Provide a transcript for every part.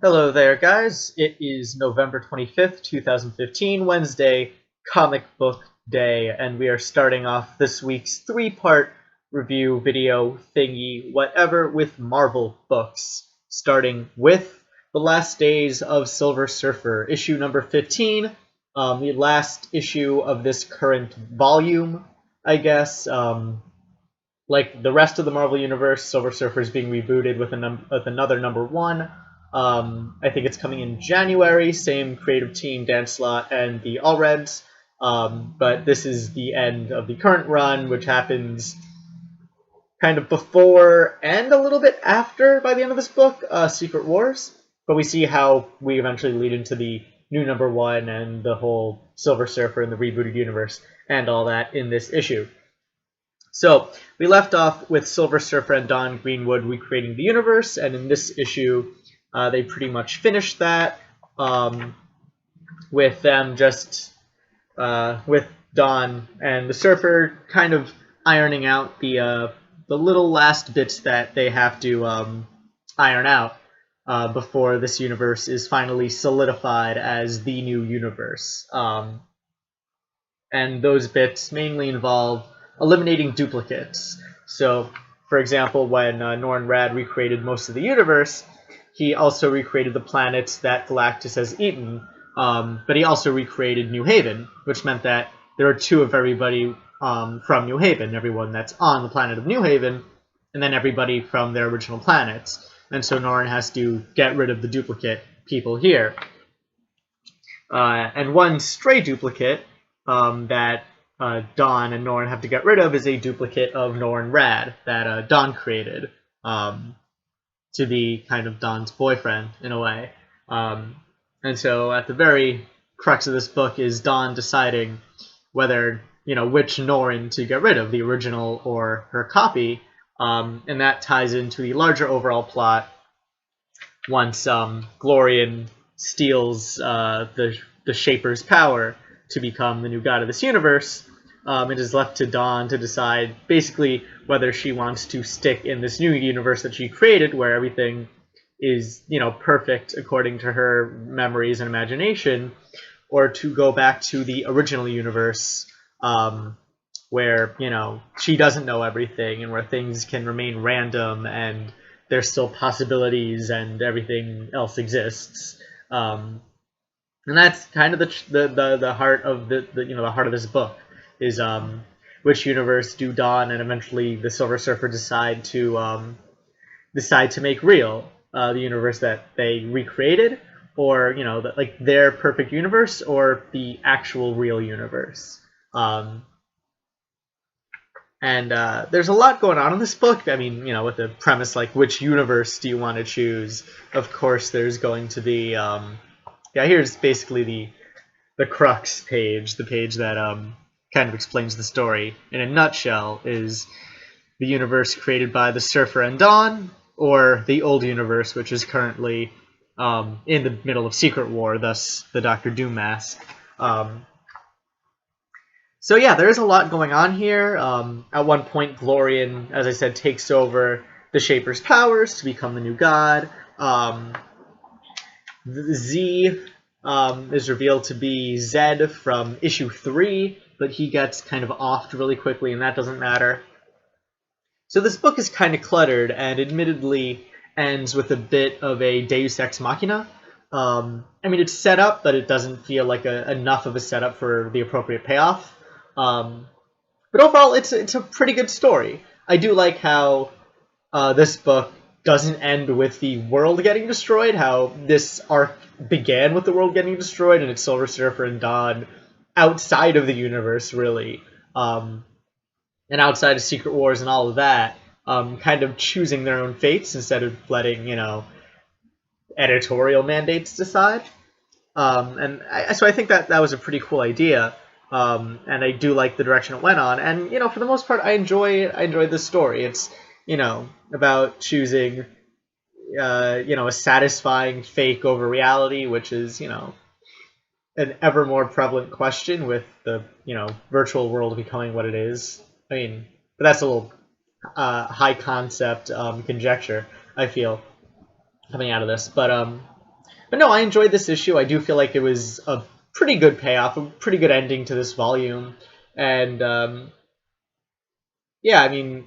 Hello there, guys. It is November 25th, 2015, Wednesday, Comic Book Day, and we are starting off this week's three-part review video thingy whatever with Marvel books, starting with The Last Days of Silver Surfer, issue number 15, the last issue of this current volume, I guess. Like the rest of the Marvel Universe, Silver Surfer is being rebooted with another number one. I think it's coming in January, same creative team, Dan Slott and the Allreds. But this is the end of the current run, which happens kind of before and a little bit after, by the end of this book, Secret Wars. But we see how we eventually lead into the new number one and the whole Silver Surfer and the rebooted universe and all that in this issue. So we left off with Silver Surfer and Don Greenwood recreating the universe, and in this issue, they pretty much finished that with them just with Don and the Surfer kind of ironing out the little last bits that they have to iron out before this universe is finally solidified as the new universe. And those bits mainly involve eliminating duplicates. So, for example, when Norrin Radd recreated most of the universe, he also recreated the planets that Galactus has eaten, but he also recreated New Haven, which meant that there are two of everybody from New Haven, everyone that's on the planet of New Haven, and then everybody from their original planets. And so Norrin has to get rid of the duplicate people here. And one stray duplicate that Don and Norrin have to get rid of is a duplicate of Norrin Radd that Don created to be kind of Don's boyfriend in a way. And so at the very crux of this book is Don deciding whether, which Norrin to get rid of, the original or her copy. And that ties into the larger overall plot once Glorian steals the Shaper's power to become the new god of this universe. It is left to Dawn to decide basically whether she wants to stick in this new universe that she created where everything is, perfect according to her memories and imagination, or to go back to the original universe where, she doesn't know everything and where things can remain random and there's still possibilities and everything else exists. And that's kind of the heart of the heart of this book is which universe do Dawn and eventually the Silver Surfer decide to make real, the universe that they recreated, or like their perfect universe, or the actual real universe. And there's a lot going on in this book. I mean, with the premise like which universe do you want to choose? Of course, there's going to be here's basically the crux page, the page that kind of explains the story in a nutshell, is the universe created by the Surfer and Dawn, or the old universe, which is currently in the middle of Secret War, thus the Doctor Doom mask. So yeah, there is a lot going on here. At one point, Glorian, as I said, takes over the Shaper's powers to become the new god. Z is revealed to be Zed from issue 3, but he gets kind of offed really quickly, and that doesn't matter. So this book is kind of cluttered, and admittedly ends with a bit of a Deus Ex Machina. I mean, it's set up, but it doesn't feel like enough of a setup for the appropriate payoff. But overall, it's a pretty good story. I do like how this book doesn't end with the world getting destroyed, how this arc began with the world getting destroyed, and it's Silver Surfer and Dawn outside of the universe, really, and outside of Secret Wars and all of that, kind of choosing their own fates instead of letting, editorial mandates decide. So I think that was a pretty cool idea, and I do like the direction it went on, and, for the most part, I enjoy this story. It's, about choosing, a satisfying fake over reality, which is, an ever more prevalent question with the, virtual world becoming what it is. I mean, but that's a little high concept conjecture, I feel, coming out of this. But But no, I enjoyed this issue. I do feel like it was a pretty good payoff, a pretty good ending to this volume. And yeah, I mean,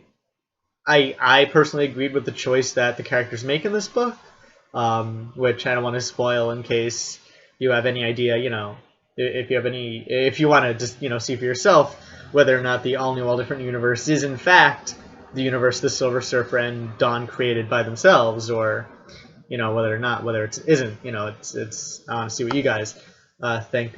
I personally agreed with the choice that the characters make in this book, which I don't want to spoil in case you have any idea, if you want to just, see for yourself whether or not the All New, All Different universe is in fact the universe the Silver Surfer and Dawn created by themselves, or, whether it isn't, I want to see what you guys think.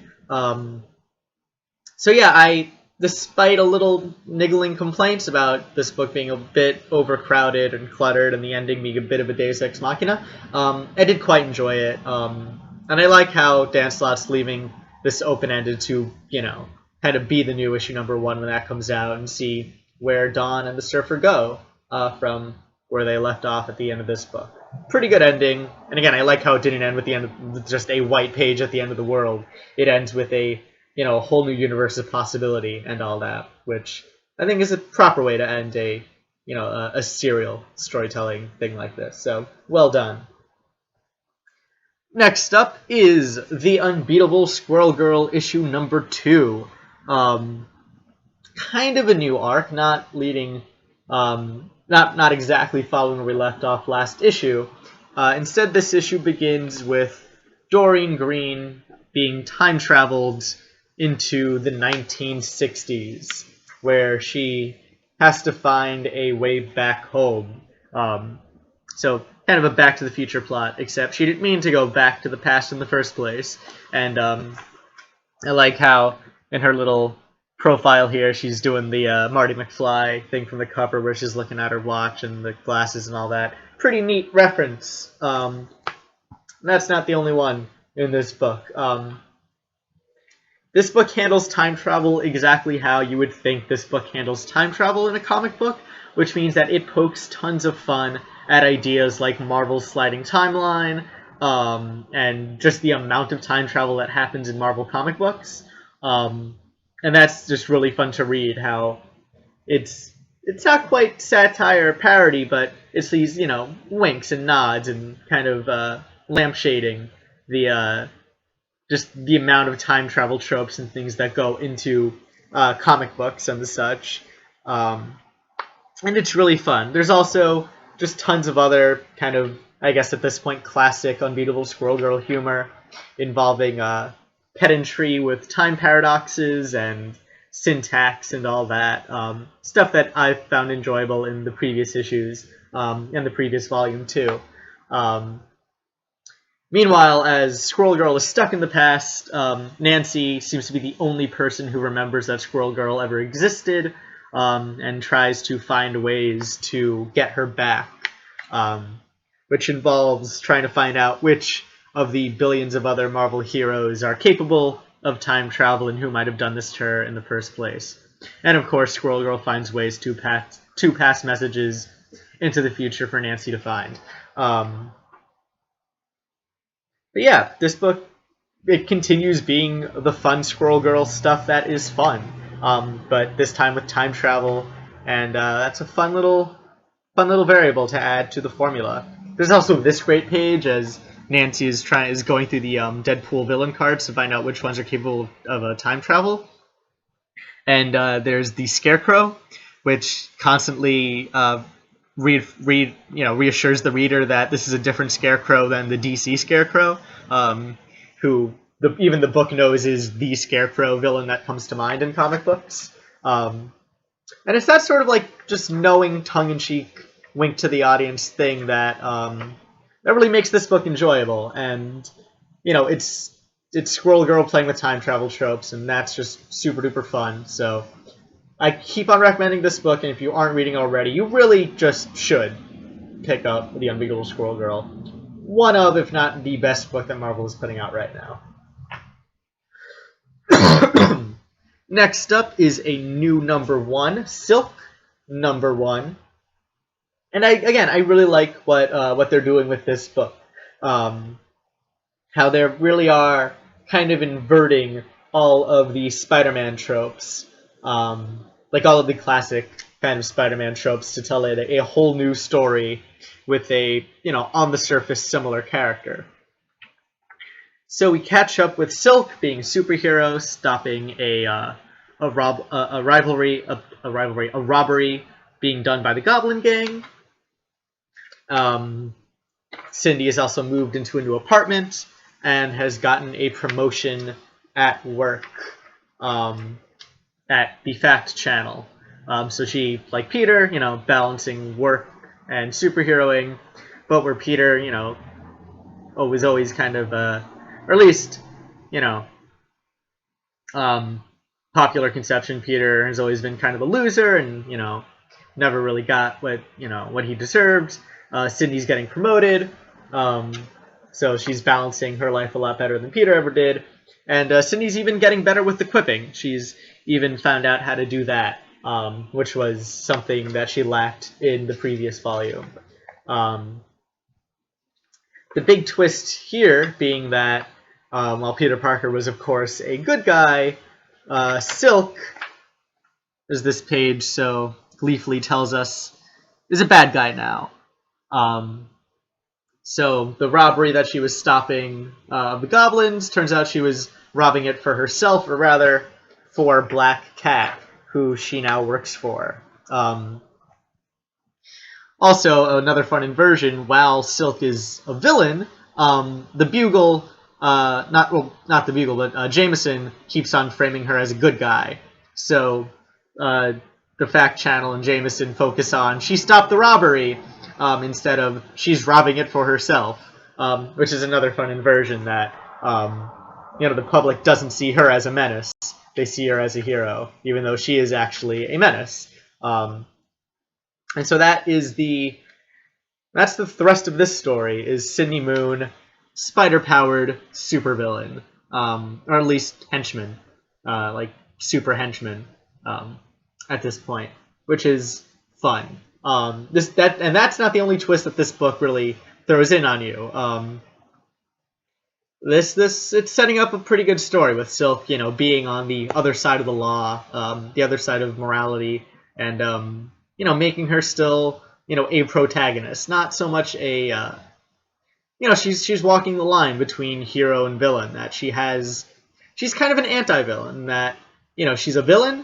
So yeah, despite a little niggling complaints about this book being a bit overcrowded and cluttered and the ending being a bit of a Deus Ex Machina, I did quite enjoy it. And I like how Dan Slott's leaving this open-ended to, kind of be the new issue #1 when that comes out, and see where Dawn and the Surfer go from where they left off at the end of this book. Pretty good ending. And again, I like how it didn't end with the end of just a white page at the end of the world. It ends with a whole new universe of possibility and all that, which I think is a proper way to end a serial storytelling thing like this. So, well done. Next up is the Unbeatable Squirrel Girl issue #2. Kind of a new arc, not leading, not exactly following where we left off last issue. Instead, this issue begins with Doreen Green being time traveled into the 1960s, where she has to find a way back home. So kind of a Back to the Future plot, except she didn't mean to go back to the past in the first place. And I like how in her little profile here, she's doing the Marty McFly thing from the cover, where she's looking at her watch and the glasses and all that. Pretty neat reference. That's not the only one in this book. This book handles time travel exactly how you would think this book handles time travel in a comic book, which means that it pokes tons of fun at ideas like Marvel's sliding timeline, and just the amount of time travel that happens in Marvel comic books. And that's just really fun to read, how it's not quite satire or parody, but it's these, winks and nods and kind of lampshading just the amount of time travel tropes and things that go into comic books and the such. And it's really fun. There's also just tons of other kind of, I guess at this point, classic Unbeatable Squirrel Girl humor involving pedantry with time paradoxes and syntax and all that. Stuff that I've found enjoyable in the previous issues and the previous volume too. Meanwhile, as Squirrel Girl is stuck in the past, Nancy seems to be the only person who remembers that Squirrel Girl ever existed, and tries to find ways to get her back, which involves trying to find out which of the billions of other Marvel heroes are capable of time travel and who might have done this to her in the first place. And of course, Squirrel Girl finds ways to pass messages into the future for Nancy to find. But yeah, this book, it continues being the fun Squirrel Girl stuff that is fun, but this time with time travel, and that's a fun little variable to add to the formula. There's also this great page as Nancy is going through the Deadpool villain cards to find out which ones are capable of time travel, and there's the Scarecrow, which constantly reassures the reader that this is a different Scarecrow than the DC Scarecrow, who even the book knows is the Scarecrow villain that comes to mind in comic books. And it's that sort of like just knowing tongue-in-cheek wink to the audience thing that really makes this book enjoyable. And it's Squirrel Girl playing with time travel tropes, and that's just super duper fun. So I keep on recommending this book, and if you aren't reading already, you really just should pick up The Unbeatable Squirrel Girl. One of, if not the best book that Marvel is putting out right now. Next up is a new #1, Silk #1. And I really like what they're doing with this book. How they really are kind of inverting all of the Spider-Man tropes. Like all of the classic kind of Spider-Man tropes, to tell it a whole new story with a, on the surface, similar character. So we catch up with Silk being a superhero, stopping a robbery being done by the Goblin Gang. Cindy has also moved into a new apartment and has gotten a promotion at work at the Fact Channel. So she, like Peter, balancing work and superheroing, but where Peter, was always kind of, or at least, popular conception, Peter has always been kind of a loser and, never really got what he deserved. Cindy's getting promoted, so she's balancing her life a lot better than Peter ever did. And Cindy's even getting better with the quipping. She's even found out how to do that, which was something that she lacked in the previous volume. The big twist here being that while Peter Parker was, of course, a good guy, Silk, as this page so gleefully tells us, is a bad guy now. So the robbery that she was stopping of the goblins, turns out she was robbing it for herself, or rather for Black Cat, who she now works for. Also, another fun inversion, while Silk is a villain, the Bugle, not the Bugle, but Jameson keeps on framing her as a good guy. So the Fact Channel and Jameson focus on she stopped the robbery instead of she's robbing it for herself, which is another fun inversion that the public doesn't see her as a menace. They see her as a hero, even though she is actually a menace. And so that's the thrust of this story, is Sydney Moon, spider-powered supervillain, or at least henchman, like super henchman at this point, which is fun. And that's not the only twist that this book really throws in on you. It's setting up a pretty good story with Silk, being on the other side of the law, the other side of morality, and making her still, a protagonist, not so much a, she's walking the line between hero and villain. That she's kind of an anti-villain. That she's a villain,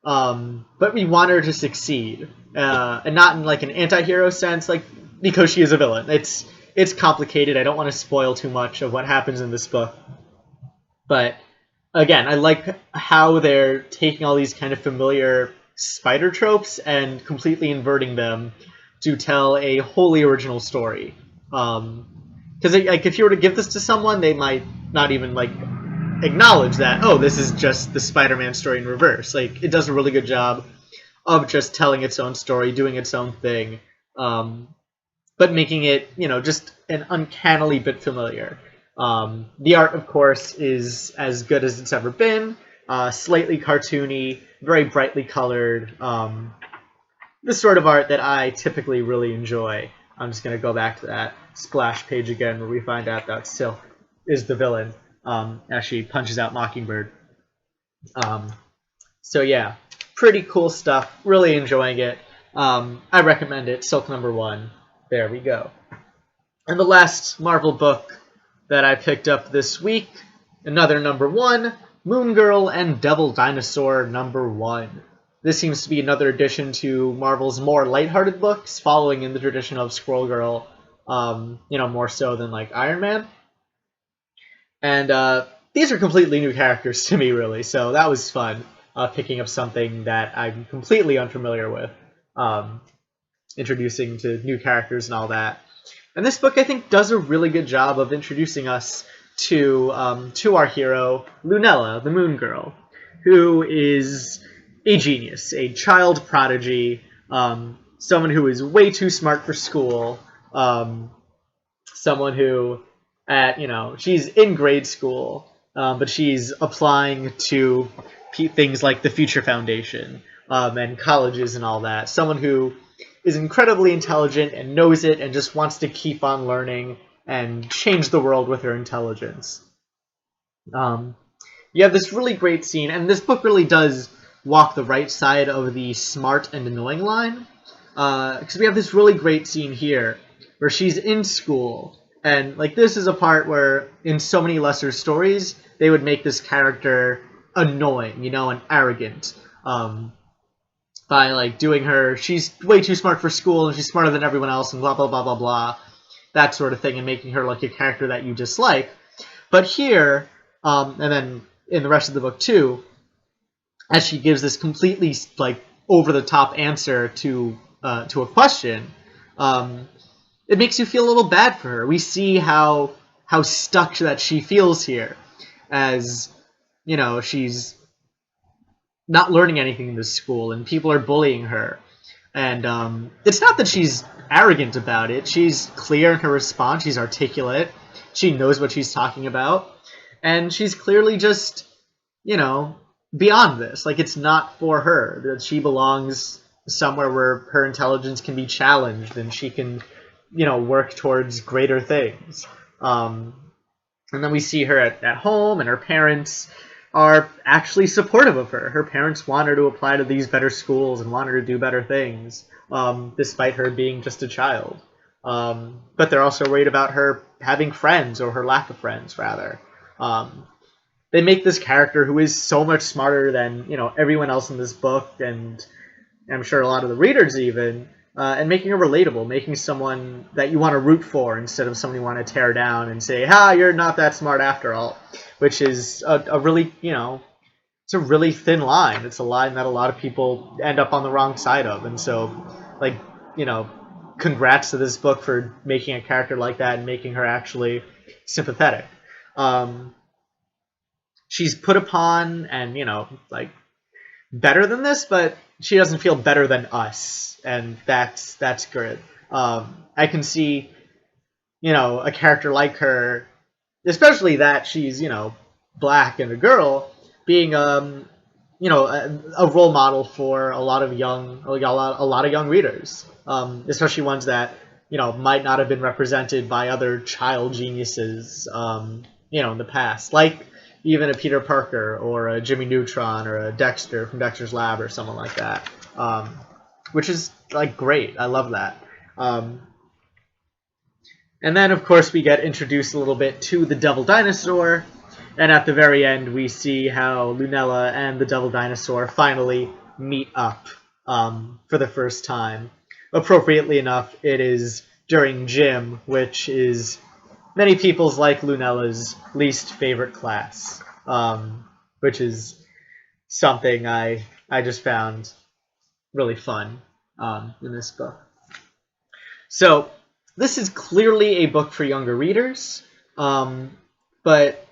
but we want her to succeed, and not in like an anti-hero sense, like because she is a villain. It's complicated. I don't want to spoil too much of what happens in this book, but again, I like how they're taking all these kind of familiar spider tropes and completely inverting them to tell a wholly original story. Because if you were to give this to someone, they might not even acknowledge that, oh, this is just the Spider-Man story in reverse. It does a really good job of just telling its own story, doing its own thing, but making it, just an uncannily bit familiar. The art, of course, is as good as it's ever been. Slightly cartoony, very brightly colored. The sort of art that I typically really enjoy. I'm just going to go back to that splash page again where we find out that Silk is the villain as she punches out Mockingbird. So yeah, pretty cool stuff. Really enjoying it. I recommend it. Silk #1. There we go. And the last Marvel book that I picked up this week, another #1, Moon Girl and Devil Dinosaur #1. This seems to be another addition to Marvel's more lighthearted books, following in the tradition of Squirrel Girl, more so than Iron Man. And these are completely new characters to me, really, so that was fun, picking up something that I'm completely unfamiliar with, introducing to new characters and all that. And this book, I think, does a really good job of introducing us to our hero, Lunella, the Moon Girl, who is a genius, a child prodigy, someone who is way too smart for school, someone who, she's in grade school, but she's applying to things like the Future Foundation and colleges and all that. Someone who is incredibly intelligent and knows it and just wants to keep on learning and change the world with her intelligence. You have this really great scene, and this book really does walk the right side of the smart and annoying line, because we have this really great scene here where she's in school And like this is a part where in so many lesser stories they would make this character annoying, you know, and arrogant. By like doing her, she's way too smart for school and she's smarter than everyone else and blah blah blah blah blah, that sort of thing, and making her like a character that you dislike. But here, and then in the rest of the book too, as she gives this completely like over the top answer to a question, it makes you feel a little bad for her. We see how stuck that she feels here, as you know, she's not learning anything in this school, and people are bullying her. And it's not that she's arrogant about it. She's clear in her response. She's articulate. She knows what she's talking about. And she's clearly just, you know, beyond this. Like, it's not for her. That she belongs somewhere where her intelligence can be challenged and she can, you know, work towards greater things. And then we see her at home, and her parents are actually supportive of her. Her parents want her to apply to these better schools and want her to do better things, despite her being just a child. But they're also worried about her having friends, or her lack of friends, rather. They make this character who is so much smarter than, you know, everyone else in this book, and I'm sure a lot of the readers even, and making her relatable, making someone that you want to root for instead of someone you want to tear down and say, "Ha, you're not that smart after all," which is a really, you know, it's a really thin line. It's a line that a lot of people end up on the wrong side of. And so, like, you know, congrats to this book for making a character like that and making her actually sympathetic. She's put upon and, you know, like, better than this, but she doesn't feel better than us, and that's good. I can see, you know, a character like her, especially that she's, you know, black and a girl, being you know, a role model for a lot of young readers, especially ones that, you know, might not have been represented by other child geniuses, you know, in the past, like even a Peter Parker or a Jimmy Neutron or a Dexter from Dexter's Lab or someone like that, which is like great. I love that. And then, of course, we get introduced a little bit to the Devil Dinosaur, and at the very end, we see how Lunella and the Devil Dinosaur finally meet up for the first time. Appropriately enough, it is during gym, which is many people's, like Lunella's, least favorite class, which is something I just found really fun in this book. So this is clearly a book for younger readers, but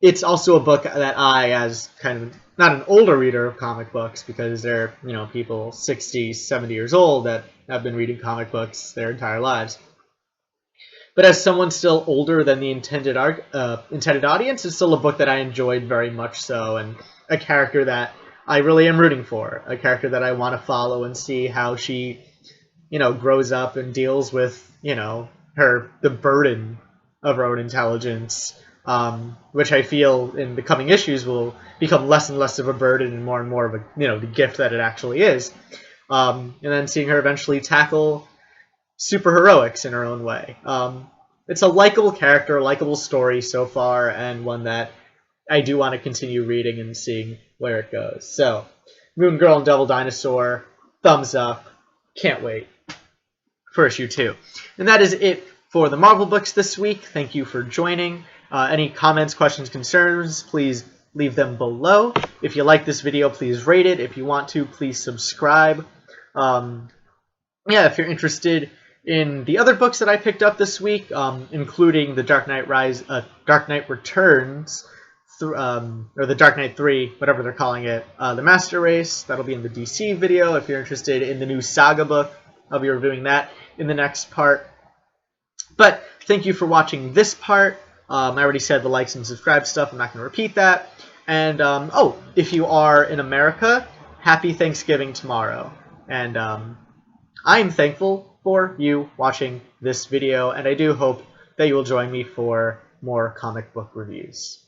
it's also a book that I, as kind of not an older reader of comic books, because they're, you know, people 60, 70 years old that have been reading comic books their entire lives. But as someone still older than the intended audience, it's still a book that I enjoyed very much so, and a character that I really am rooting for, a character that I want to follow and see how she, you know, grows up and deals with, you know, the burden of her own intelligence, which I feel in the coming issues will become less and less of a burden and more of a, you know, the gift that it actually is. And then seeing her eventually tackle superheroics in her own way. It's a likable character, a likable story so far, and one that I do want to continue reading and seeing where it goes. So, Moon Girl and Devil Dinosaur, thumbs up. Can't wait for issue 2. And that is it for the Marvel books this week. Thank you for joining. Any comments, questions, concerns, please leave them below. If you like this video, please rate it. If you want to, please subscribe. Yeah, if you're interested in the other books that I picked up this week, including the Dark Knight Returns, or the Dark Knight 3, whatever they're calling it, the Master Race, that'll be in the DC video. If you're interested in the new Saga book, I'll be reviewing that in the next part. But thank you for watching this part. I already said the likes and subscribe stuff. I'm not going to repeat that. And, oh, if you are in America, happy Thanksgiving tomorrow. And I'm thankful for you watching this video, and I do hope that you will join me for more comic book reviews.